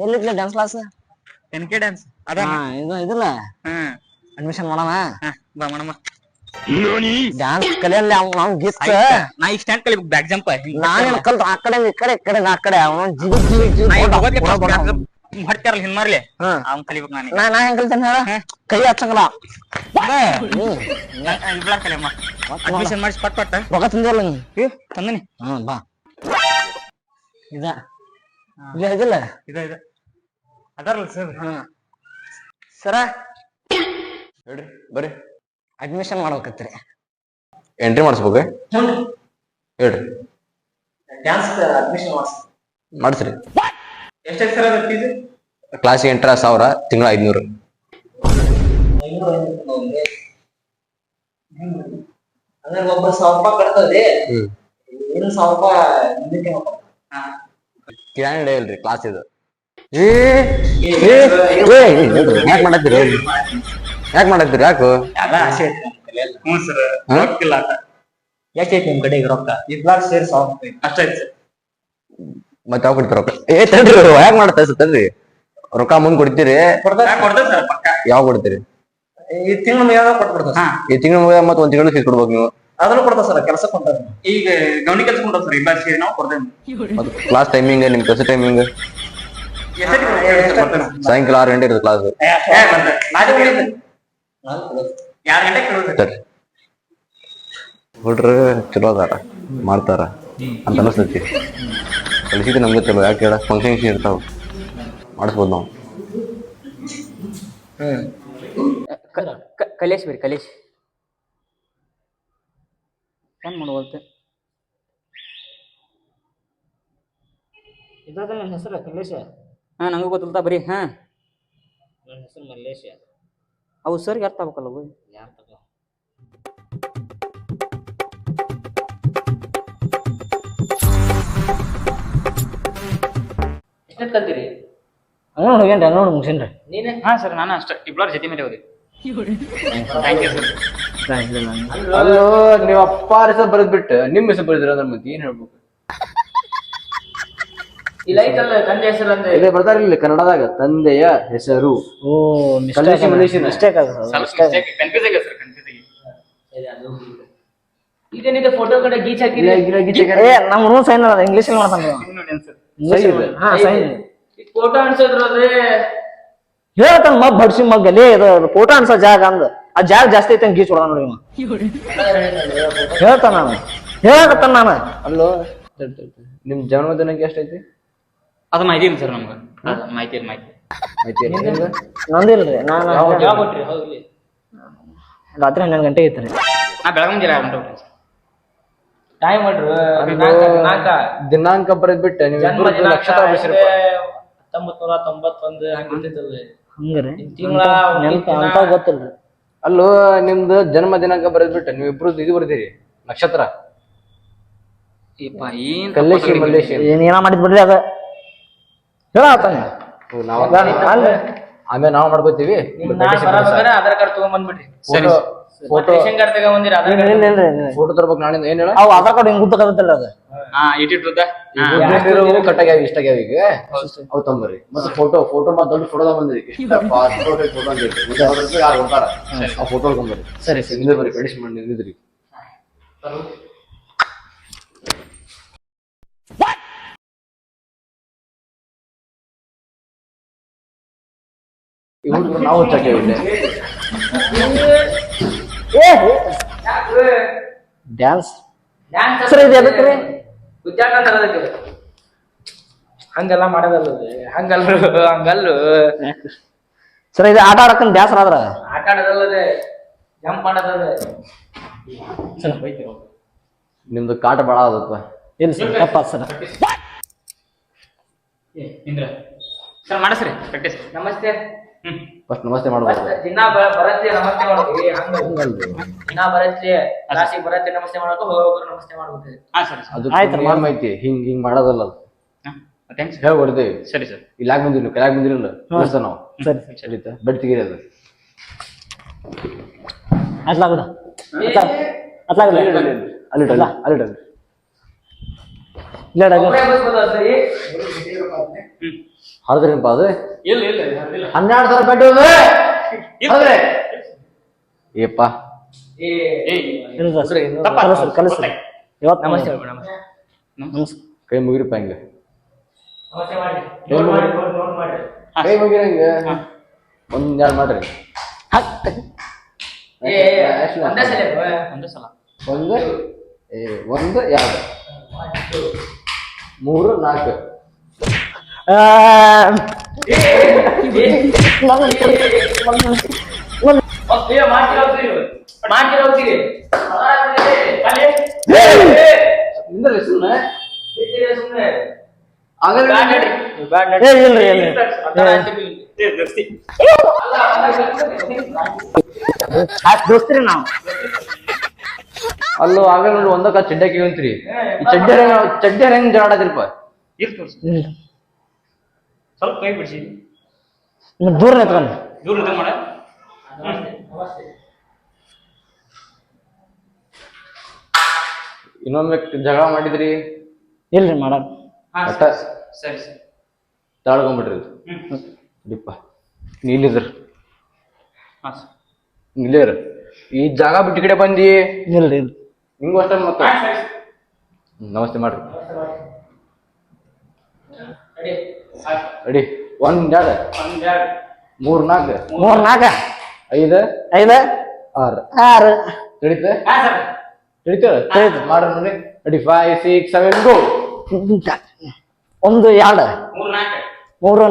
ಎಲ್ಲಿದ್ಲ dance class N K dance ಅದ ಇದಿಲ್ಲ ಹ್ಮ್ admission ಮಾಡವ ಬಾ ಮಾಡಮ್ಮ ಡ್ಯಾನ್ಸ್ ಕಲಿಯಲ್ಲ ನಾವು ಗೀತ್ ನಾ ಈಗ ಸ್ಟ್ಯಾಂಡ್ ಕಲಿಬೇಕು ಬ್ಯಾಕ್ ಜಂಪ್ ನಾನು ಕಲ್ತು ಆ ಕಡೆ ಈ ಕಡೆ ಆ ಕಡೆ ಅವನು ಹೊಡ್ತಾರಲ್ಲ ಹಿಂದ್ಮಾರ್ಲಿ ಅವ್ನ್ ಕಲಿಬೇಕು ನಾ ಹೆಂಗ್ ಕಲ್ತೇನೆ ಹೇಳ ಕೈ ಹಚ್ಚಂಗಲ್ಲ ಇಬ್ಲಾರ್ ಕಲಿಯಮ್ಮ ಅಡ್ಮಿಷನ್ ಮಾಡಿಸಿ ಪಟ್ ರೊಕ್ಕ ತಂದಿಲ್ಲ ತಂದನಿ ಬಾ ಇದ ಇದಿಲ್ಲ ಇದ ಅದಾರಲ್ಲ ಸರ್ ಸರ ಹೇಳ್ರಿ ಬರ್ರಿ ಅಡ್ಮಿಷನ್ ಮಾಡ್ಬೇಕತ್ರಿ ಎಂಟ್ರಿ ಮಾಡಿಸ್ಬೇಕು ಹೇಳ್ರಿ ಡ್ಯಾನ್ಸ್ ಅಡ್ಮಿಷನ್ ಮಾಡಿಸ್ರಿ ಎಷ್ಟೈತೆ ಸರ್ ಅದ್ರ ಫೀಸ್ ಕ್ಲಾಸಿಗೆ ಎಂಟ್ರ 1000 ತಿಂಗಳ 500 ಅಂದ್ರೆ ಒಬ್ಬ 1000 ರೂಪಾಯಿ ಕಟ್ತದ್ರಿ ಇನ್ನು 1000 ರೂಪಾಯಿ ಕಿರಾಣಿ ಡೇ ಇಲ್ರಿ ಕ್ಲಾಸ್ ಇದು ಯಾಕೆ ಮಾಡತ್ತೀರಿ ಯಾಕೆ ಹ್ಞೂ ಸರ್ ರೊಕ್ಕಿಲ್ಲ ಎಷ್ಟೈತಿ ನಿಮ್ ಕಡೆ ರೊಕ್ಕ ಇಬ್ಲಾಕ್ ಸೇರಿ 1000 ರೂಪಾಯಿ ಅಷ್ಟೈತೆ ಸರ್ ಮತ್ತೆ ಯಾವ ಕೊಡ್ತೀರ ರೊಕ್ಕ ತಡ್ರಿ ಯಾಕೆ ಮಾಡ್ತಾ ತಡ್ರಿ ರೊಕ್ಕ ಮುಂದ್ ಕೊಡ್ತೀರಿ ಕೊಡ್ತೇವೆ ಸರ್ ಪಕ್ಕ ಯಾವಾಗ ಕೊಡ್ತೀರಿ ಈ ತಿಂಗಳು ಯಾವಾಗ ಕೊಟ್ಬಿಡ್ತಾರ ಈ ತಿಂಗಳ ಮತ್ತೆ ಒಂದ್ ತಿಂಗಳು ಫೀಸ್ ಕೊಡ್ಬೇಕು ನೀವು ಅದನ್ನು ಕೊಡ್ತಾರ ಸರ್ ಕೆಲಸ ಕೊಡ್ತಾರ ಈಗ ಗೌಂಡಿ ಕೆಲಸ ಕೊಡ್ತಾವ ಸರ್ ಇಬ್ಬರು ಸೇರಿ ನಾವು ಕೊಡ್ತೇವೆ ಕ್ಲಾಸ್ ಟೈಮಿಂಗ್ ನಿಮ್ ಕೆಲಸ ಟೈಮಿಂಗ್ ಸಾಯಂಕಾಲ 6 ಗಂಟೆ ಇರುತ್ತೆ ಕ್ಲಾಸ್ 2 ಗಂಟೆ ಕೇಳುತ್ತೆ ಹುಡ್ರು ಚಲೋ ಅದಾರ ಮಾಡ್ತಾರ ಅಂತ ಅನಿಸ್ತೈತಿ ಕಲಿಸಿದ್ದು ನಮ್ಗೆ ಚಲೋ ಯಾಕೆ ಹೇಳ ಫಂಕ್ಷನ್ ಇರ್ತಾವ ಮಾಡಿಸ್ಬೋದು ನಾವು ಕಲೇಶ್ ಬೇರಿ ಕಲೇಶ್ ಏನ್ ಮಾಡುವಲ್ತೆ ಇದಾದ ನನ್ನ ಹೆಸರು ಕಲೇಶ ನಂಗೂ ಗೊತ್ತಿಲ್ತಾ ಬರೀ ನನ್ನ ಹೆಸರು ಮಲ್ಲೇಶ ಅವು ಸರ್ ಯಾರು ತಗೋಬೇಕಲ್ಲ ಯಾರು ತಗೋ ಎಷ್ಟೊತ್ತು ಕಲ್ತೀರಿ ಅಂಗನೋಡ್ ಹೋಗ್ಯಾನ್ರಿ ಅಂಗನೋಡ್ ಮುಗಿಸೇನ್ರಿ ನೀನೆ ಸರ್ ನಾನು ಅಷ್ಟೇ ಇಬ್ಬರು ಜೊತೆ ಮೇಲೆ ಹೋದ್ರಿ ಥ್ಯಾಂಕ್ ಯು ಸರ್ ಅಲ್ಲೋ ನೀವ್ ಅಪ್ಪ ಹೆಸರು ಬರೆದ್ಬಿಟ್ಟು ನಿಮ್ ಹೆಸರು ಬರೆದಿರ ಅದ್ರ ಮತ್ತೆ ಏನ್ ಹೇಳ್ಬೇಕು ಇಲ್ಲ ಐತಲ್ಲ ತಂದೆ ಹೆಸರು ಅಂದ್ರೆ ಇಲ್ಲಿ ಬರ್ತಾರ ಇಲ್ಲಿ ಕನ್ನಡದಾಗ ತಂದೆಯ ಹೆಸರು ಓ ಕಲ್ಲೇಶಿ ಮಲ್ಲೇಶಿ ಮಿಸ್ಟೇಕ್ ಆಗ ಕನ್ಫ್ಯೂಸ್ ಆಗಿದೆ ಸರ್ ಕನ್ಫ್ಯೂಸ್ ಆಗಿ ಇದೇನಿದೆ ಫೋಟೋ ಕಡೆ ಗೀಚ್ ಹಾಕಿರಿ ಏ ನಮ್ಮ ರೂಲ್ಸ್ ಏನ ಇಂಗ್ಲಿಷ್ ಅಲ್ಲಿ ಮಾಡ್ತಾನೆ ಸೈನ್ ಫೋಟೋ ಅನ್ಸೋದ್ರಲ್ರಿ ಹೇಳ್ತಾನ ಮಗ್ ಬಡ್ಸಿ ಮಗ್ಗಲ್ಲಿ ಫೋಟೋ ಅನ್ಸೋ ಜಾಗ ಅಂದ ಆ ಜಾಗ ಜಾಸ್ತಿ ಐತೆ ಗೀಚ್ ಹೊಡ ನೋಡಿ ಹೇಳ್ತಾನ ನಾನು ಹೇಳಕತ್ತಾನ ನಾನು ಅಲ್ಲೋ ನಿಮ್ ಜನ್ಮದಿನಕ್ಕೆ ಎಷ್ಟೈತಿ ಅದು ಮಾಹಿತಿ ಇಲ್ಲ ಸರ್ ನಮ್ಗೆ ಮಾಹಿತಿ ನಂದಿಲ್ರಿ ನಾನು ರಾತ್ರಿ 12 ಗಂಟೆ ಐತ್ರಿ ನಾ ಬೆಳಗ್ಗೆ ಮುಂಜಾನೆ 6 ಗಂಟೆ ಟೈಮ್ ಮಾಡ್ರಿ ದಿನಾಂಕ ಬರೆದ್ಬಿಟ್ಟು ನೀವು ನಕ್ಷತ್ರ ಬರೆಸಿರಪ್ಪ 1991 ಹಂಗಿರ್ತೈತಲ್ರಿ ಹಂಗ್ರಿ ತಿಂಗಳ ಅಂತ ಗೊತ್ತಿಲ್ರಿ ಅಲ್ಲೋ ನಿಮ್ದು ಜನ್ಮ ದಿನಾಂಕ ಬರೆದ್ಬಿಟ್ಟು ನೀವು ಇಬ್ರು ಇದು ಬರ್ತೀರಿ ನಕ್ಷತ್ರ ಕಲ್ಲೇಶಿ ಮಲ್ಲೇಶಿ ಏನ ಮಾಡಿದ್ ಬಿಡ್ರಿ ಅದ ಹೇಳತ್ತಾನೆ ಆಮೇಲೆ ನಾವು ಮಾಡ್ಕೋತೀವಿ ಆಧಾರ್ ಕಾರ್ಡ್ ತಗೊಂಡ್ಬಂದ್ಬಿಡ್ರಿ ಫೋಟೋ ರೇಷನ್ ಕಾರ್ಡ್ ತಗೊಂಡ್ಬಂದಿರಿ ಫೋಟೋ ತರ್ಬೇಕು ನಾಳೆ ಏನ್ ಹೇಳ ಅವು ಆಧಾರ್ ಕಾರ್ಡ್ ಹಿಂಗ್ ಉದ್ದಕತ್ತಲ್ಲ ಅದು ಕಟ್ಟಾಗ್ಯಾವ ಇಷ್ಟಾಗ್ಯಾವ ಈಗ ಅವು ತಂಬರ್ರಿ ಮತ್ತೆ ಫೋಟೋ ಮತ್ತೆ ದೊಡ್ಡ ಫೋಟೋ ಬಂದ್ರಿ ಫೋಟೋ ಅಂತ ಯಾರು ಕೊಡ್ತಾರ ಆ ಫೋಟೋ ತಗೊಂಬರ್ರಿ ಸರಿ ನಿಂದ ಬರ್ರಿ ಕಂಡೀಷನ್ ಮಾಡಿ ನಿಂದ್ರಿ ಇವ್ರು ನಾವು ಚಕ್ಕಿಲ್ಲ ಡ್ಯಾನ್ಸ್ ಸರಿ ಇದೆ ಅದಕ್ಕೆ ಹಂಗೆಲ್ಲ ಮಾಡೋದಲ್ಲ ಹಂಗಲ್ರು ಸರ್ ಇದು ಆಟ ಆಡಕ್ಕಂತ ಡ್ಯಾನ್ಸ್ ಆದ್ರ ಆಟ ಆಡೋದಲ್ಲದೆ ಜಂಪ್ ಮಾಡೋದಲ್ಲ ನಿಮ್ದು ಕಾಟ ಬಾಳ ಆದತ್ವ ಇಲ್ಲ ಸರ್ ತಪ್ಪ ಸರ್ ಸರ್ ಮಾಡಿಸ್ರಿ ಪ್ರಾಕ್ಟೀಸ್ ನಮಸ್ತೆ ಫಸ್ಟ್ ನಮಸ್ತೆ ಮಾಡ್ಬೋದು ದಿನ ಬರತ್ತೆ ನಮಸ್ತೆ ಮಾಡ್ತೀವಿ ದಿನ ಬರತ್ತೆ ಕ್ಲಾಸಿಗೆ ಬರತ್ತೆ ನಮಸ್ತೆ ಮಾಡ್ಬೇಕು ಹೋಗೋರು ನಮಸ್ತೆ ಮಾಡ್ಬೇಕು ಅದು ನಿಯಮ ಐತಿ ಹಿಂಗ್ ಮಾಡೋದಲ್ಲ ಅದು ಹೇಳ್ಕೊಡ್ತೀವಿ ಸರಿ ಸರ್ ಇಲ್ಲಾಗ ಬಂದಿರಿ ಕೆಳಗ ಬಂದಿರಲ್ಲ ನಾವು ಸರಿ ಸರಿತಾ ಬೆಡ್ ತೆಗೀರಿ ಅದು ಅತ್ಲಾಗದ ಅಲ್ಲಿ ಹರಿದ್ರಿನಪ್ಪ ಅದು ಇಲ್ಲ ಇಲ್ಲ ಇಲ್ಲ 12,000 ಬೆಡ್ ಹೌದ್ರಿ ಏಪ್ಪ ಕಲಿಸ್ರಿ ಇವತ್ತು ನಮಸ್ತೆ ಕೈ ಮುಗಿರಿಪ್ಪ ಹಿಂಗ ಹಾ. ಕೈ ಮುಗಿರಿ ಹಿಂಗ ಒಂದೆರಡು ಮಾಡ್ರಿ ಒಂದೇ ಸಲ ಒಂದು ಒಂದು ಎರಡು 3 4 ನಿಂದ್ರಿ ಸುಮ್ಮನೆ ದೋಸ್ತ್ರಿ ನಾವು ಅಲ್ಲೂ ಆಗ ನೋಡಿ ಒಂದಕ್ಕ ಚಡ್ಡಾಕಿ ಅಂತ್ರಿ ಚಡ್ಡಿ ಹೆಂಗ್ ಜಾಡಾದಿರಪ್ಪ ಸ್ವಲ್ಪ ಕೈ ಬಿಡಿಸಿ ದೂರ ನಿಂತ್ಕೊಂಡು ದೂರ ನಿಂತು ಮಾಡ ಇನ್ನೊಮ್ಮೆ ಜಗಳ ಮಾಡಿದ್ರಿ ಇಲ್ರಿ ಮಾಡಕ್ ಒಟ್ಟ ಸರಿ ಸರಿ ತಾಳ್ಕೊಂಡ್ಬಿಡ್ರಿ ಡಿಪ್ಪ ನೀಲಿದ್ರ ಹಾ ಸರ್ ಇಲ್ಲೇರ ಈ ಜಾಗ ಬಿಟ್ಟು ಕಡೆ ಬಂದಿ ಇಲ್ರಿ ನಿಂಗೂ ಅಷ್ಟ ಮತ್ತ ನಮಸ್ತೆ ಮಾಡ್ರಿ ರೆಡಿ 1 2 3 4 3 4 5 5 6 6 ತಿಳಿತ ಹಾ ಸರ್ ತಿಳಿತ ಮಾಡ್ರಿ ನೋಡಿ ರೆಡಿ 5 6 7 ಗೋ 1 2 3 4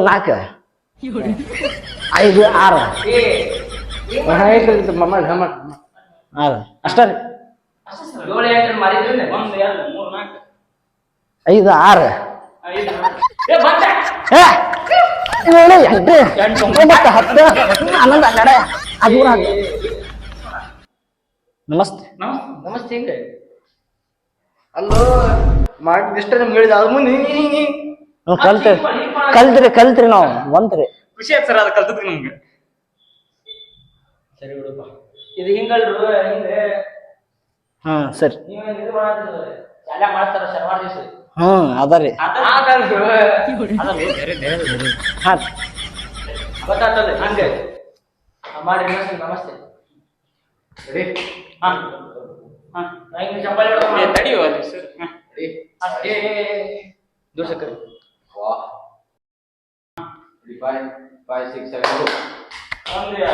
3 4 5 6 ಮಮ್ಮ ಅಷ್ಟೇ ರೀ 7 8 ಮಾರಿದ್ರಿ 1 2 3 4 5 6 ಏ ಬಂತ 7 8 9 10 11 12 13 ನಮಸ್ತೆ ನಮಸ್ತೆ ಹಿಂಗೆ ಅಲ್ಲೋ ಮಾಡಿದಿಷ್ಟ ನಿಮ್ಗೆ ಹೇಳಿದ ಅದು ಮುಂದೆ ಕಲ್ತ್ರಿ ನಾವು ಬಂತ್ರಿ ಖುಷಿ ಆಯ್ತು ಸರ್ ಅದು ಕಲ್ತದ್ರಿ ನಮ್ಗೆ ಸರಿ ಬಿಡಪ್ಪ ಇದು ಹಿಂಗಲ್ರು ಹಿಂಗೆ ಹಾ ಸರಿ ನೀವೇನು ಇದು ಮಾಡತ್ತಿಲ್ಲ ಎಲ್ಲ ಮಾಡ್ತಾರ ಶನಿವಾರ ದಿವಸ ಅದ ರೀ ಹಾ ಗೊತ್ತಾಗ್ತದೆ ಹಂಗೆ ಮಾಡಿ ನಮಸ್ತೆ ರೆಡಿ ಹಾ ಹಾ ಹಿಂಗೆ ಚಪ್ಪಲಿ ತಡಿಯೋ ಅಲ್ಲಿ ಸರ್ ದೂರ ಸಕ್ಕರೆ ವಾ 5 6 7 ಗೋ 3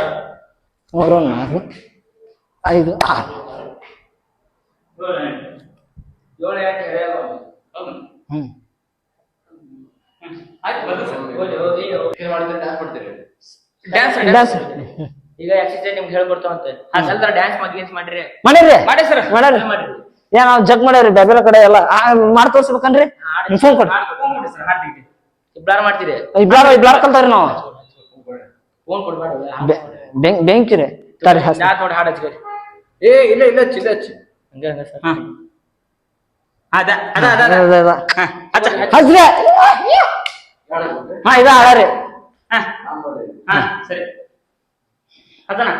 4 5 6 7 8 ಆಯ್ತು ಬಂದು ಸರ್ ಮಾಡಿದ್ರೆ ಡ್ಯಾನ್ಸ್ ಮಾಡ್ತೀರಿ ಡ್ಯಾನ್ಸ್ ಈಗ ಎಕ್ಸರ್ಸೈಸ್ ನಿಮ್ಗೆ ಹೇಳ್ಕೊಡ್ತಾವಂತೆ ಸ್ವಲ್ಪ ಡ್ಯಾನ್ಸ್ ಮಾಡ್ರಿ ಮಾಡಿರಿ ಮಾಡಿ ಸರ್ ಮಾಡ್ರಿ ಮಾಡ್ರಿ ಏನ್ ನಾವ್ ಜಗ್ ಮಾಡ್ಯಾವ್ರಿ ಬೇರೆ ಕಡೆ ಎಲ್ಲ ಮಾಡಿ ತೋರ್ಸ್ಬೇಕನ್ರಿ ಫೋನ್ ಕೊಡ್ರಿ ಇಬ್ಲಾರ ಮಾಡ್ತೀರಿ ಇಬ್ಲಾರ ಕಲ್ತಾವ್ರಿ ನಾವು ಫೋನ್ ಕೊಡ್ ಮಾಡಿ ಬೆಂಕಿ ರೀ ತರಿ ಯಾರು ನೋಡಿ ಹಾಡು ಹಚ್ಕರಿ ಏ ಇಲ್ಲ ಚಿಲ್ಲ ಹಚ್ಚಿ ಹಂಗೆ ಸರ್ ಅದ ಹಚ್ರಿ ಹಾ ಇದ ಹಾಡ್ರಿ ಸರಿ ಅದನ್ನ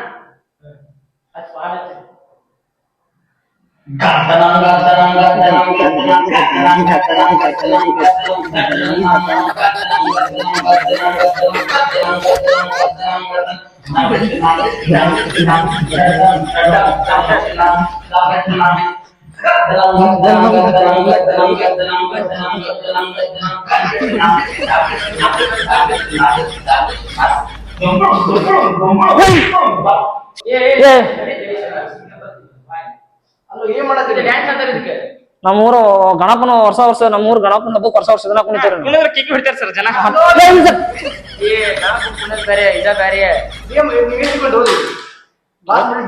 ಏನ್ ಮಾಡತ್ತೀರಿ ಡ್ಯಾನ್ಸ್ ಅಂತಾರೆ ಇದಕ್ಕೆ ನಮ್ಮೂರು ಗಣಪನ ವರ್ಷ ನಮ್ಮೂರು ಗಣಪನ ಹಬ್ಬಕ್ಕೆ ವರ್ಷ ದಿನ ಕುಣಿತೀರಿ ಕೇಕ್ ಬಿಡ್ತಾರೆ ಸರ್ ಜನ ಏ ಗಣಪ ಕುಣಿಯೋದು ಬೇರೆ ಇದ ಬೇರೆ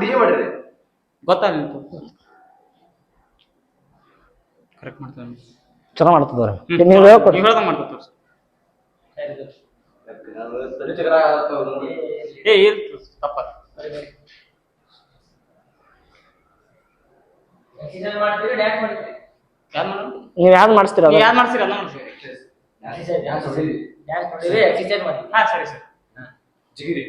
ಡಿಜೆ ಮಾಡ್ರಿ ಗೊತ್ತಾಗ ಕರೆಕ್ಟ್ ಮಾಡ್ತಾರೆ ಚಲೋ ಮಾಡ್ತಿದ್ದವ್ರಿ ನೀವು ಹೇಳ್ಕೊಡಿ ನೀವು ಹೇಳ್ದಂಗೆ ಮಾಡ್ತಾರೆ ಏ ಇರ್ತು ತಪ್ಪ ನೀವ್ ಯಾವ್ದು ಮಾಡಿಸ್ತೀರ ಯಾರು ಮಾಡ್ತೀರಿ ಅದನ್ನ ಮಾಡ್ತೀರಿ ಹಾ ಸರಿ ಸರಿ ಜಿಗಿರಿ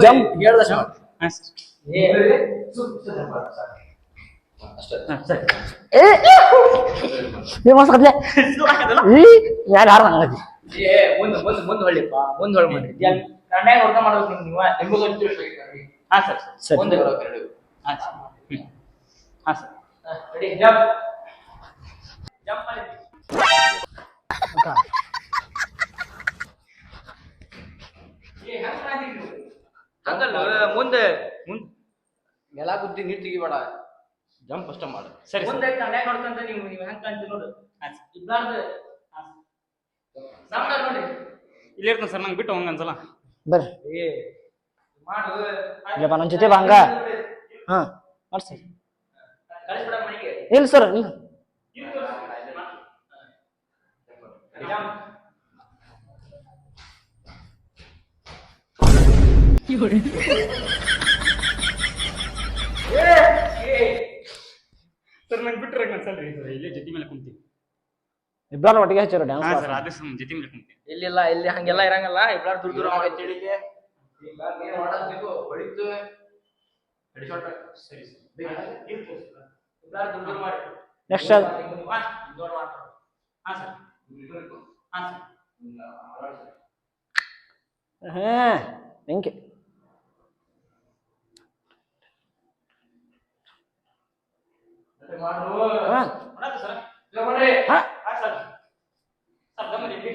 ಜಂಪ್ ಹೇಳ್ದ ಹಾ ಸರ್ ಅಷ್ಟೇ. ಸರಿ ಏ ಏ ಮಸ್ಕತ್ಲೆ ಈ ಯಾರು ಯಾರು ಹಂಗದಿ ಏ ಮುಂದ್ ಹೊಳ್ಳಿಪ್ಪ ಮುಂದ್ ಹೊಳ್ ಮಾಡ್ರಿ ಕಣ್ಣಾಗ ಹೊಡ್ಕ ಮಾಡ್ಬೇಕು ನೀವು ನಿಮ್ಗೂ ಹಾ ಸರ್ ಸರಿ. ಮುಂದೆ ಹಾ ಸರ್ ಹಾ ಸರ್ ರೆಡಿ ಜಂಪ್ ಜಂಪ್ ಮಾಡಿ ಏ ಹಂಗ ಮಾಡಿದ್ರಿ ನೀವು ಹಂಗಲ್ಲ ಮುಂದೆ ನೆಲ ಗುದ್ದಿ ನೀರ್ ತೆಗಿಬೇಡ, ಜಂಪ್ ಅಷ್ಟ ಮಾಡು. ಸರಿ ಮುಂದೆ ಕಣ್ಣಾಗ ಹೊಡ್ಕಂತ ನೀವು ಹೆಂಗ್ ಕಾಣ್ತೀವಿ ನೋಡು ಇಬ್ಬಾರ್ದು ಸಾಮ್ನ ನೋಡಿ ಇಲ್ಲಿ ಇರ್ತಾನೆ ಸರ್ ನಂಗೆ ಬಿಟ್ಟು ಹಂಗ ಅನ್ಸಲ್ಲ ಬರ್ರಿ ಏ ಮಾಡು ಇಲ್ಲಪ್ಪ ನನ್ನ ಜೊತೆ ಬಾ ಹಂಗ ಹಾ ಮಾಡ್ಸಿ ಕಳಿಸ್ಬಿಡ ಮನೆಗೆ ಇಲ್ಲ ಸರ್ ಇಲ್ಲ ಸರ್ ನಂಗೆ ಬಿಟ್ಟರೆ ಅನ್ಸಲ್ರಿ ಸರ್ ಇಲ್ಲೇ ಜೊತೆ ಮೇಲೆ ಕುಂತೀವಿ ಇಬ್ಬರು ಒಟ್ಟಿಗೆ ಹಚ್ಚಾರ ಡ್ಯಾನ್ಸ್ ಹಾ ಸರ್ ಅದೇ ಸರ್ ಜೊತೆ ಮೇಲೆ ಕುಂತೀವಿ ಇಲ್ಲಿಲ್ಲ ಇಲ್ಲಿ ಹಂಗೆಲ್ಲ ಇರಂಗಲ್ಲ ಇಬ್ಬರು ದೂರ ದೂರ ತಿಳಿಗೆ ಈಗ ಏನ್ ಮಾಡೋದು ಹೊಡಿತು ಹಿಡಿಸೋಟ. ಸರಿ ಸರ್ ಇಬ್ಬರು ದೂರ ದೂರ ಮಾಡಿ ನೆಕ್ಸ್ಟ್ ದೂರ ಮಾಡ್ತಾರೆ. ಹಾ ಸರ್ ಹಾ ಸರ್ ಹಾ ಹಿಂಗೆ ಮಾಡು ಹಾ ಮಾಡಾಕ ಸರ್ ಮಾಡ್ರಿ ಹಾ ಹಾ ಸರ್ ಸರ್ ಗಮನ ಇಲ್ಲಿ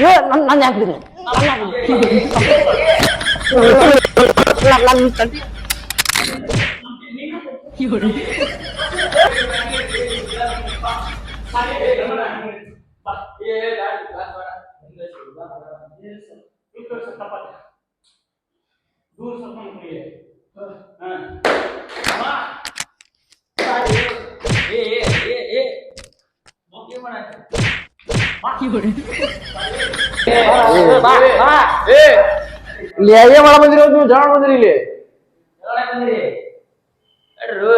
ಏ ನನ್ನ ಯಾಕೆ ಬಿಡಿ ನನ್ನ ತಂತಿ दूर से फोन करिए हां ಏ ಏ ಏ ಏ ಓಕೆ ಮಾಡ ಇಲ್ಲಿ ಹೇಗೆ ಮಾಡ ಬಂದಿರೋ ನೀವು ಜನ ಬಂದಿರಿ ಇಲ್ಲಿ ಬಂದಿರಿ ನಡ್ರು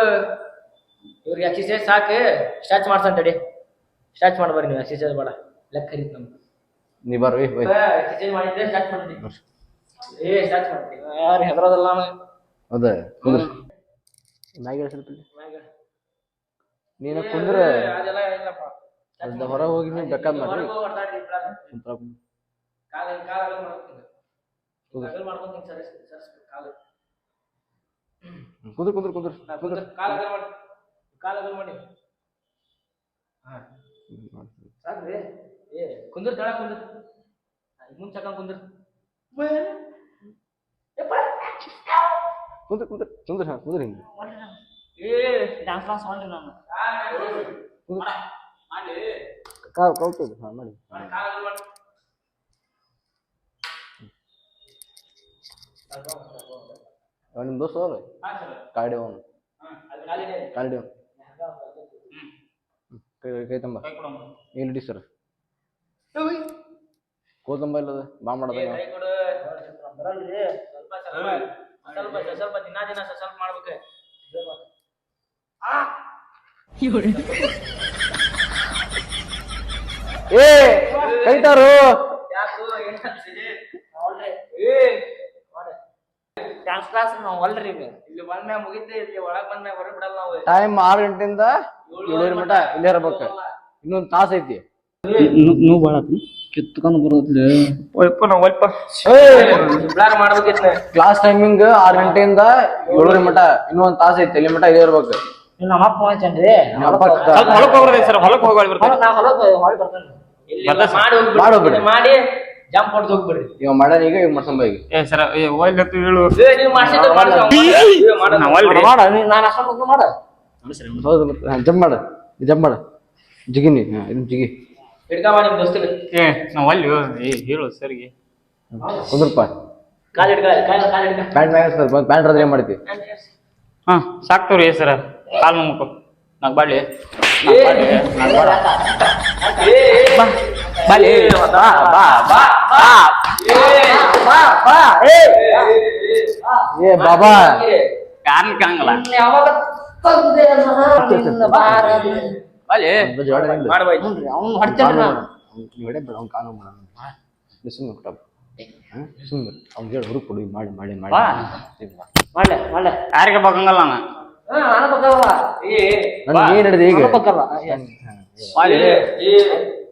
ಇವ್ರಿಗೆ ಎಕ್ಸಸೈಸ್ ಸಾಕು ಸ್ಟಾರ್ಟ್ ಮಾಡ್ಸಂತಡಿ ಸ್ಟಾರ್ಟ್ ಮಾಡ್ಬಾರಿ ನೀವು ಎಕ್ಸಸೈಸ್ ಬೇಡ ಲೆಕ್ಕ ಕರೀತ್ ನಮ್ಗೆ ನೀ ಬರ್ರಿ ಎಕ್ಸಸೈಸ್ ಮಾಡಿದ್ರೆ ಸ್ಟಾರ್ಟ್ ಮಾಡ್ತೀವಿ ಏ ಸ್ಟಾರ್ಟ್ ಮಾಡ್ತೀವಿ ಯಾರು ಹೆದರೋದಲ್ಲ ನಾನು ಹೌದಾ ಕುಂದ್ರಿ ಮ್ಯಾಗ ಸ್ವಲ್ಪ ನೀನು ಕುಂದ್ರ ಅದೆಲ್ಲ ಇಲ್ಲಪ್ಪ ಹೊರಗೆ ಹೋಗಿ ನೀವು ಬೇಕಾದ್ ಮಾಡ್ರಿ ಹೊರಗೆ ಹೊರಟಾಡ್ರಿ ಕಾಲ ಕಾಲ ಮಾಡ್ಕೊಂತೀನಿ ಸರಿ ಕಾಲ ಕುಂದ್ರ ಕುಂದ್ರ ಕುಂದ್ರ ಕುಂದ್ರ ಕಾಲ ಮಾಡಿ ಕಾಲ ಮಾಡಿ ಹಾ ಸಾಕ್ರಿ ಏ ಕುಂದ್ರ ತಳ ಕುಂದ್ರ ಮುಂದೆ ಚಕನ್ ಕುಂದ್ರ ಕುಂದ್ರ ಕುಂದ್ರ ಕುಂದ್ರ ಹಾ ಕುಂದ್ರ ಹಿಂಗೆ ಏ ಡ್ಯಾನ್ಸ್ ಕ್ಲಾಸ್ ಮಾಡ್ರಿ ನಾನು ಮಾಡಿ ಕೌತದು ಹಾ ಮಾಡಿ ಕಾಲ ಮಾಡಿ ನಿಮ್ಮ ದೋಸ್ತ ಹೋದ ಹಾ ಸರ್ ಕಾಡಿ ಅವನು ಹಾ ಅದು ಕಾಲಿದೆ ಕಾಡಿ ಅವನು ಕೈ ತಂಬ ಕೈ ಕೊಡಮ್ಮ ಏನು ಹಿಡಿ ಸರ್ ಕೋದಂಬ ಇಲ್ಲದ ಬಾ ಮಾಡದ ಕೈ ಕೊಡು ಬರಲ್ರಿ ಸ್ವಲ್ಪ ಸ್ವಲ್ಪ ದಿನ ಸ್ವಲ್ಪ ಮಾಡ್ಬೇಕು ಏ ಕೈತಾರು ಯಾಕು ಏನಾಗ್ತಿದೆ ಏ ಡ್ಯಾನ್ಸ್ ಕ್ಲಾಸ್ ನಾವು ಅಲ್ರಿ ಈಗ ಇಲ್ಲಿ ಬಂದ್ಮ್ಯಾಗ ಮುಗಿತೆ ಇಲ್ಲಿ ಒಳಗ್ ಬಂದ್ಮ್ಯಾಗ ಹೊರಗೆ ಬಿಡಲ್ಲ ನಾವು ಟೈಮ್ 6 ಗಂಟೆಯಿಂದ 7 ಮಟ ಇಲ್ಲೇ ಇರ್ಬೇಕು ಇನ್ನೊಂದು ತಾಸು ಐತಿ ನೀವು ಬಾಳ ಕಿತ್ಕೊಂಡು ಬರೋದ್ಲೆ ಬ್ಲಾರ್ ಮಾಡ್ಬೇಕಿತ್ತು ಕ್ಲಾಸ್ ಟೈಮಿಂಗ್ 6 ಗಂಟೆಯಿಂದ 7 ಮಟ ಇನ್ನೊಂದು ತಾಸು ಐತಿ ಇಲ್ಲಿ ಮಟ ಇಲ್ಲೇ ಇರ್ಬೇಕು ನಮ್ಮ ಅಪ್ಪ ಹೋಗ್ತೇನ್ರಿ ಸ್ವಲ್ಪ ಹೊಲಕ್ಕೆ ಹೋಗ್ರಿ ಸರ್ ಹೊಲಕ್ಕೆ ಹೋಗಿ ಬರ್ತೀವಿ ನಾ ಹೊಲಕ್ಕೆ ಹೊಳಿ ಬರ್ತೇನೆ ಇಲ್ಲಿ ಬರ್ತಾ ಸರ್. ಮಾಡಿ ಮಾಡಿ ಹೋಗ್ಬಿಡ್ರಿ ಹೋಗ್ಬಿಡ್ರಿ. ಮಾಡಿ ಜಂಪ್ ಹೊಡ್ದು ಹೋಗ್ಬಿಡ್ರಿ ಇವ ಮಾಡ್ಯಾನ ಈಗ ಈಗ ಮಾಡ್ಸಂಬ ಈಗ ಏ ಸರ್ ಹೋಗ್ಲತ್ತು ಹೇಳು ಏ ನೀವು ಮಾಡ್ಸಿದ್ರೆ ನಾವಲ್ರಿ ಮಾಡ ನಾನು ಅಷ್ಟೊಂದು ಮಾಡ ಹೌದು ಜಂಪ್ ಮಾಡ ಜಂಪ್ ಮಾಡ ಜಿಗಿನಿ ಇದನ್ನ ಜಿಗಿ ಹಿಡ್ಕಮ್ಮ ನಿಮ್ ದೋಸ್ತಿಗೆ ಏ ನಾವಲ್ಲಿ ಏ ಹೇಳು ಸರ್ಗೆ ಕುಂದ್ರಪ್ಪ ಕಾಲ್ ಹಿಡ್ಕ ಕಾಲ್ ಹಿಡ್ಕ ಪ್ಯಾಂಟ್ ಮ್ಯಾಗ ಸರ್ ಪ್ಯಾಂಟ್ ಅದ್ರ ಏನ್ ಮಾಡ್ತಿ ಹಾ ಸಾಕ್ತವ್ರಿ ಸರ್ ಕಾಲ್ ಮುಕ್ಕು ನಾಕ್ ಬಾಡ್ಲಿ ಬಾಲಿ ಬಾ ಬಾ ಬಾ ಬಾ ಏ ಬಾಬಾ ಕಾರಣ ಕಾಣಂಗಲ್ಲ ಯಾವಾಗ ತಂದೆ ಬಾರ ಬಾಲಿ ಜೋಡ ನಿಂದು. ಮಾಡ್ಬಾಯ್ತು ಅವ್ನು ಹೊಡ್ತೇನ್ರಿ ನಾನು ನೀವು ಬೇಡ ಅವ್ನು ಕಾಲು ಮಾಡೋಣ ಸುಮ್ಮನೆ ಕೊಟ್ಟಪ್ಪ ಸುಮ್ಮನೆ ಅವ್ನು ಹೇಳಿ ಹುಡುಕ್ ಕೊಡು ಮಾಡಿ ಮಾಡಿ ಮಾಡಿ ಬಾ. ಮಾಡ್ಲೆ ಮಾಡ್ಲೆ ಯಾರಿಗೆ ಬೇಕಂಗಲ್ಲ ನಾನು ನಾನು ಬಗ್ಗಲ್ಲ ನನಗೆ ಏನು ಹಿಡಿದು ಈಗ ಬಗ್ಗಲ್ಲ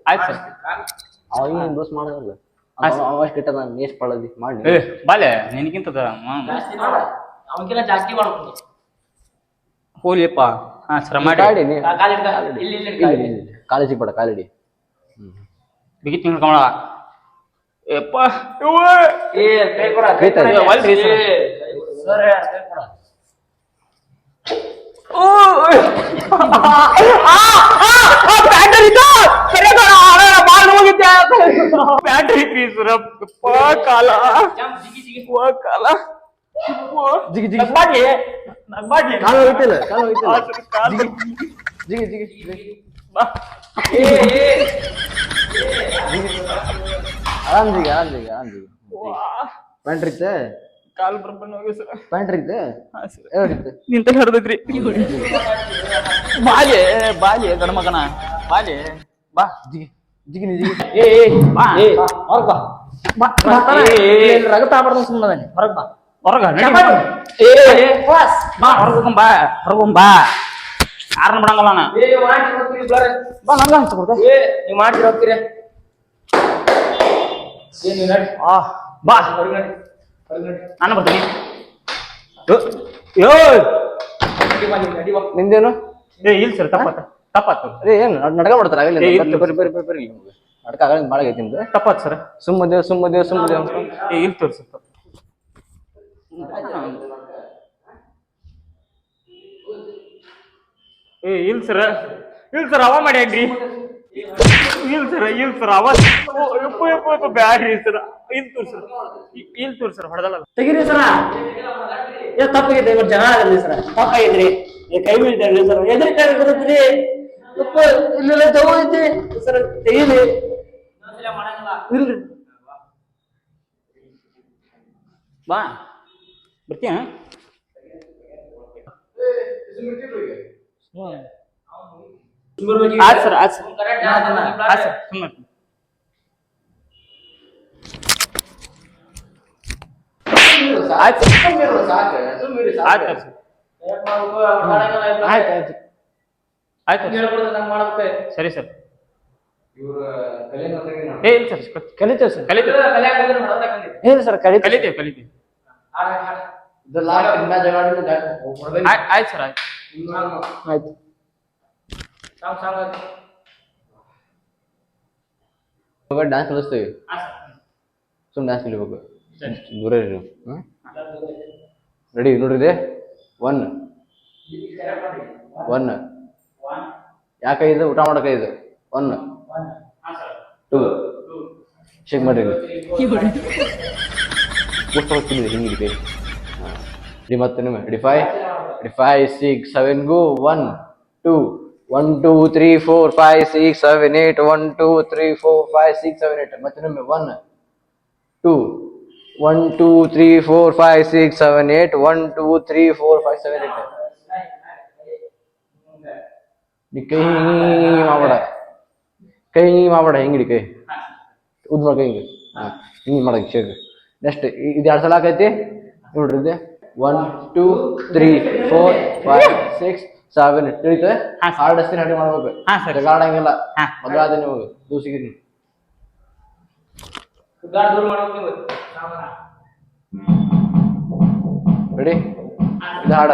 ಆಯ್ತು ಸರ್ ಅವ ಏನು ದೋಸ್ ಮಾಡೋದಲ್ಲ ಅವ ಕೆಟ್ಟ ನಾನು ನೇಸ್ ಪಳದಿ ಮಾಡಿ ಏ ಬಾಲೆ ನಿನಗಿಂತ ಜಾಸ್ತಿ ಮಾಡ ಅವನ್ಕಿಂತ ಜಾಸ್ತಿ ಮಾಡ್ಕೊಂಡು ಹೋಲಿಯಪ್ಪ ಹಾ ಸರ ಮಾಡಿ ಗಾಡಿ ನೀ ಕಾಲಿಡ್ಕ ಇಲ್ಲಿ ಇಲ್ಲಿ ಇಡ್ಕ. ಕಾಲೇಜಿಗೆ ಬೇಡ ಕಾಲಿಡಿ ಬಿಗಿ ತಿಳ್ಕೊಳ ಯಪ್ಪ ಏ ಕೈ ಕೊಡ ಕೈತಾರೆ. ಒಲ್ರಿ ಸರ್ ಸರ್ ಕೈ ಕೊಡ ಬ್ಯಾಟ್ರಿ ಸರ ಕಾಲ ಜಂಪ್ ಜಿಗಿ ಜಿಗಿ ಕಾಲ ಜಿಗಿ ಜಿಗಿ ನಗ್ಬಾಡ್ಲಿ ನಗ್ಬಾಡ್ಲಿ ಕಾಲು ಹೋಯ್ತಿಲ್ಲ ಕಾಲು ಹೋಯ್ತಿಲ್ಲ ಕಾಲ ಜಿಗಿ ಜಿಗಿ ಜಿಗಿ ಬಾ ಏ ಏ ಆರಾಮ್ ಜಿಗಿ ಆರಾಮ್ ಜಿಗಿ ಆರಾಮ್ ಜಿಗಿ ಪ್ಯಾಂಟ್ ರೀತೆ ಕಾಲ್ ಬರ್ಬನ್ ಹೋಗಿ ಸರ್ ಪ್ಯಾಂಟ್ ರೀತೆ ಹಾ ಸರ್ ಯಾವ ರೀತೆ ನಿಂತ ಹರಿದೈತ್ರಿ ಬಾಲೆ ಬಾಲೆ ಗಣಮಗನ ಬಾಲೆ ಬಾ ಜಿಗಿ ಜಿಗಿ ನೀ ಜಿಗಿ ಏ ಏ ಬಾ ಏ ಹೊರಗ್ ಬಾ ರಗತ ಆಗ್ಬಾರ್ದು ಸುಮ್ಮನೆ ಹೊರಗ್ ಬಾ ಹೊರಗ ಏ ಪಾಸ್ ಬಾ ಹೊರಗೋಗಂಬಾ ಹೊರಗೋಗಂಬಾ ಯಾರನ್ನ ಬಿಡಂಗಲ್ಲ ನಾ ಏ ಮಾಡಿ ಹೋಗ್ತೀರಿ ಬ್ಲರ್ ಬಾ ನಂಗ ಅನ್ಸ್ಕೊಡ್ತ ಏ ನೀವು ಮಾಡ್ತೀರಿ ಹೋಗ್ತೀರಿ ಏ ನೀವು ನಡಿ ಬಾ ಹೊರಗ್ ನಡಿ ಹೊರಗ್ ನಡಿ ನಾನು ಬರ್ತೀನಿ ಯೋ ನಡಿ ಬಾ ನೀವು ನಡಿ ಬಾ ನಿಂದೇನು ಏ ಇಲ್ಲ ಸರ್ ತಪ್ಪಾತು ಅದೇ ಏನು ನಾಟಕ ಮಾಡ್ತಾರ ಆಗಲಿ ಏ, ಇತ್ತು. ಬರ್ರಿ ಬರ್ರಿ ಬರ್ರಿ ಬರ್ರಿ ನಿಮ್ಗೆ ನಾಟಕ ಆಗಲಿ ಮಾಡಾಗೈತಿ ನಿಮ್ದು ತಪ್ಪಾತು ಸರ್ ಸುಮ್ಮದೇವ್ ಸುಮ್ಮದೇವ್ ಸುಮ್ಮದೇವ್ ಏ ಇಲ್ಲ ತೋರಿಸುತ್ತ ಏ ಇಲ್ಲ ಸರ್ ಅವ ಮಾಡ್ಯಾಗ್ರಿ ಇಲ್ಲ ಸರ್ ಅವ ಯಪ್ಪ ಬ್ಯಾಡ್ರಿ ಸರ್ ಇಲ್ಲ ತೋರಿ ಸರ್ ಹೊಡೆದಲ್ಲ ತೆಗೀರಿ ಸರ ಏ ತಪ್ಪಾಗೈತೆ ಇವ್ರು ಜನ ಆಗಲಿ ಸರ ತಪ್ಪಾಗೈತ್ರಿ ಏ ಕೈ ಬೀಳ್ತಾರ್ರಿ ಸರ್ ಎದ್ರಿ ಕೈ ಬರುತ್ತೀರಿ ತಪ್ಪ ಇಲ್ಲೆಲ್ಲ ತಗೋೈತಿ ಸರ್ ತೆಗೀರಿ ಇಲ್ರಿ ಬಾ ಬರ್ತೀಯ ಆಯ್ತು ಸರ್ ಸುಮ್ಮನೆ ಆಯ್ತು ಆಯ್ತು ಸರ್ ಆಯ್ತು ಸರಿ ಸರ್ ಏ ಇಲ್ಲ ಸರ್ ಕಲಿತೇವ್ ಸರ್ ಕಲಿತೇವೆ ಏನು ಸರ್ ಕಲಿತೇವ್ ಕಲಿತೇವೆ ಆಯ್ತು ಆಯ್ತು ಸರ್ ಆಯ್ತು ಆಯ್ತು ಇವಾಗ ಡ್ಯಾನ್ಸ್ ಕಲಿಸ್ತೀವಿ ಸುಮ್ಮನೆ ಡ್ಯಾನ್ಸ್ ಕಲಿಬೇಕು ದೂರ ಇರಿ ರೆಡಿ ನೋಡ್ರಿ ಇದೆ 1 ಯಾಕೆ ಇದು ಊಟ ಮಾಡಕ ಇದು 1 2 ಚೆಕ್ ಮಾಡ್ರಿ ಎಷ್ಟು ಹೋಗ್ತಿದ್ದೆ ಹಿಂಗೆ ಕೈ ರೆಡಿ ಮತ್ತೆ ನಿಮ್ಮ ರೆಡಿ 5 6 7 ಗೋ 1 2 1 2 3 4 5 6 7 8 1 2 3 4 5 6 7 8 ಮತ್ತೆ ನಿಮ್ಮ 1 2 1 2 3 4 5 6 7 8 1 2 3 4 5 7 8 ನೀ ಕೈ ಮಾಡಬೇಡ ಹಿಂಗಿಡಿ ಕೈ ಉದ್ ಮಾಡ ಕೈ ಹಿಂಗೆ ಮಾಡಕ್ಕೆ ಶೇಕ್ ನೆಕ್ಸ್ಟ್ ಇದು 2 ಸಲ ಆಕೈತಿ ನೋಡ್ರಿ ಇದೆ 1 2 3 4 5 6 7 ತಿಳಿತದೆ ಹಾರ್ಡ್ ಅಷ್ಟೇ ರೆಡಿ ಮಾಡ್ಬೇಕು ಹಾ, ಸರಿ. ಜಗಳ ಆಡಂಗಿಲ್ಲ ಹಾ. ಮದುವೆ ಆದ ನೀವು ದೂಸಿಗಿರಿ ರೆಡಿ ಇದು ಹಾಡ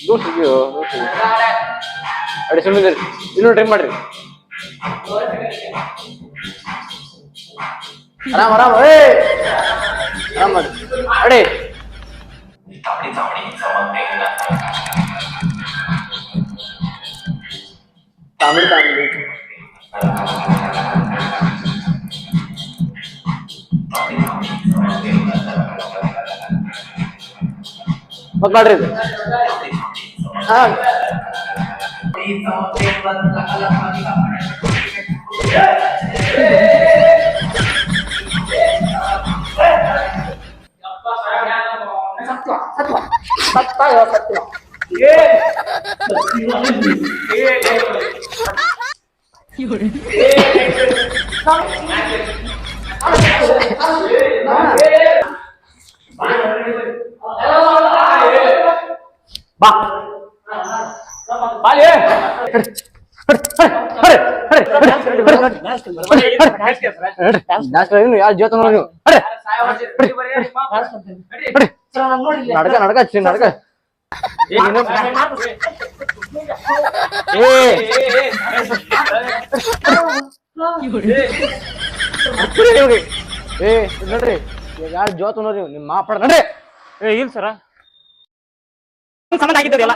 ದೂಸಿಗಿಯೋ ಅಡಿ ಸುಮ್ಮನೆ ಇನ್ನೂ ಟ್ರೈ ಮಾಡ್ರಿ ಆರಾಮ್ ಆರಾಮ್ ಮಾಡಿ ಅಡಿ ತಾಮಿಳಿ ಮತ್ ಮಾಡ್ರಿ ಇದು ಹಾ ಬಾ ಬಾಲಿ ಯಾರು ಜೋತ ನೀವು ನಡ್ಕ ನಡ್ಕ ಚಿನ್ ನಡ್ಕ ಏ ನಡ್ರಿ ಯಾರು ಜೋತ ನೋಡ್ರಿ ನಿಮ್ಮ ಮಾಪಡ ನಡ್ರಿ. ಇಲ್ಲ ಸರ ಸಂಬಂಧ ಆಗಿದ್ದರಿ ಎಲ್ಲ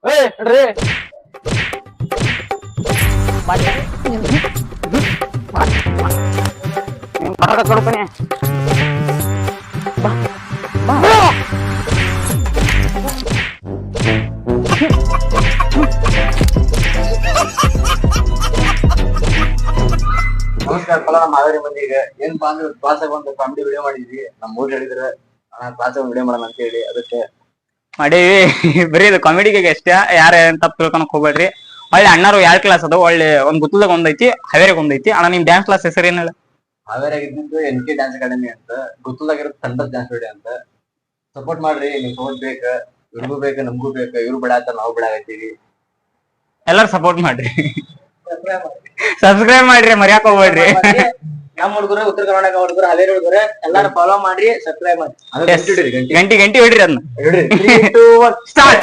ಏ ನಡ್ರಿ ಕೊಡ್ತೀನಿ. ನಮಸ್ಕಾರ ಪಲ ನಮ್ಮ ಹಾವೇರಿ ಮಂದಿಗೆ ಏನಪ್ಪಾ ಅಂದ್ರೆ ಕ್ಲಾಸಾಗ ಒಂದು ಕಾಮಿಡಿ ವಿಡಿಯೋ ಮಾಡಿದ್ವಿ. ನಮ್ಮ ಊರ್ ಹೇಳಿದ್ರ ಕ್ಲಾಸಾಗ ವಿಡಿಯೋ ಮಾಡೋಣ ಅಂತ ಹೇಳಿ ಅದಕ್ಕೆ ಮಾಡೇವಿ. ಬರೀ ಇದು ಕಾಮಿಡಿಗೆ ಅಷ್ಟೇ, ಯಾರ ತಪ್ಪು ತಿಳ್ಕೊಳಕ್ ಹೋಗ್ಬೇಡ್ರಿ. ಒಳ್ಳೆ ಅಣ್ಣಾರು 2 ಕ್ಲಾಸ್ ಅದಾವ. ಒಳ್ಳೆ ಒಂದ್ ಗುತ್ತಲ್ದಾಗ ಒಂದೈತಿ, ಹಾವೇರಿಯಾಗ ಒಂದೈತಿ. ಅಣ್ಣ ನಿಮ್ ಡ್ಯಾನ್ಸ್ ಕ್ಲಾಸ್ ಹೆಸರು ಏನಿಲ್ಲ? ಹಾವೇರಿಯಾಗ ಇದ್ದಿದ್ದು NK ಡ್ಯಾನ್ಸ್ ಅಕಾಡೆಮಿ ಅಂತ, ಗುತ್ತಲ್ದಾಗಿರೋ ತಂಡದ ಡ್ಯಾನ್ಸ್ ವಿಡಿಯೋ ಅಂತ. ಸಪೋರ್ಟ್ ಮಾಡ್ರಿ, ನಿಮ್ ಸಪೋರ್ಟ್ ಬೇಕ, ಇವ್ರಿಗೂ ಬೇಕ, ನಮಗೂ ಬೇಕ. ಇವ್ರು ಬಿಡಾತ ನಾವು ಬಿಡಾಕತ್ತೀವಿ. ಎಲ್ಲಾರು ಸಪೋರ್ಟ್ ಮಾಡ್ರಿ, ಸಬ್ಸ್ಕ್ರೈಬ್ ಮಾಡ್ರಿ, ಮರ್ಯಾಕ್ ಹೋಗ್ಬೇಡ್ರಿ. ನಮ್ಮ ಹುಡುಗರು ಉತ್ತರ ಕರ್ನಾಟಕ ಹುಡುಗರು ಹಾವೇರಿ ಹುಡುಗರು ಎಲ್ಲಾರು ಫಾಲೋ ಮಾಡ್ರಿ, ಸಬ್ಸ್ಕ್ರೈಬ್ ಮಾಡಿ. ಗಂಟಿ ಹೊಡ್ರಿ ಅದನ್ನ. 3, 2, 1 ಸ್ಟಾರ್ಟ್.